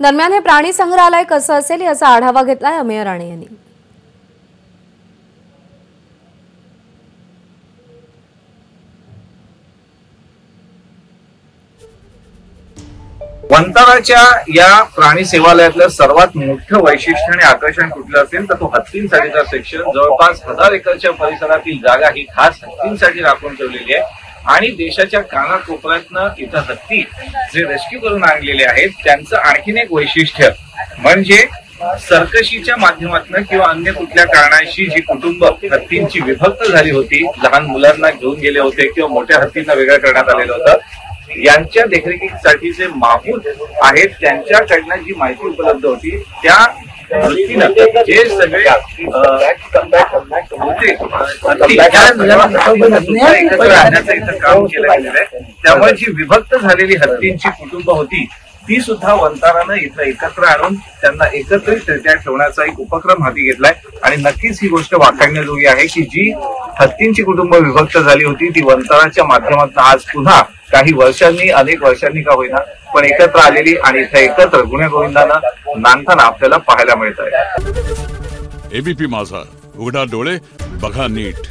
दरम्यान हे प्राणी संग्रहालय कसं असेल याचा आढावा घेतलाय अमेय राणे यांनी। वंताराच्या या प्राणी सेवालयातलं सर्वात मोठं वैशिष्ट्य आणि आकर्षण कुठलं असेल तर तो हत्तींसाठीचा सेक्शन। जवळपास 1000 एकरच्या परिसरातील जागा ही खास हत्तींसाठी राखून ठेवलेली आहे आणि देशाच्या कानाकोपऱ्यातनं इथं हत्ती जे रेस्क्यू करून आणलेले आहेत त्यांचं आणखीन एक वैशिष्ट्य म्हणजे सर्कशीच्या माध्यमातून किंवा अन्य कुठल्या कारणाशी जी कुटुंब हत्तींची विभक्त झाली होती, लहान मुलांना घेऊन गेले होते किंवा मोठ्या हत्तींना वेगळं करण्यात आलेलं होतं, यांच्या देखरेखीसाठी जे माहूत आहेत त्यांच्याकडनं जी माहिती उपलब्ध होती त्या दृष्टीनं जे सगळे एकत्र आणण्याचं इथं काम केलं गेलेलं आहे। त्यामुळे जी विभक्त झालेली हत्तींची कुटुंब होती ती सुद्धा वंतारानं इथं एकत्र आणून त्यांना एकत्रितरित्या ठेवण्याचा एक उपक्रम हाती घेतलाय आणि नक्कीच ही गोष्ट वाखाणण्याजोगी आहे की जी हत्तींची कुटुंब विभक्त झाली होती ती वंताराच्या माध्यमातून आज पुन्हा काही वर्षांनी, अनेक वर्षांनी का होईना पण एकत्र आलेली आणि इथं एकत्र गुण्यागोविंदानं नांदताना आपल्याला पाहायला मिळत आहे। एबीपी माझा, उघडा डोळे बघा नीट।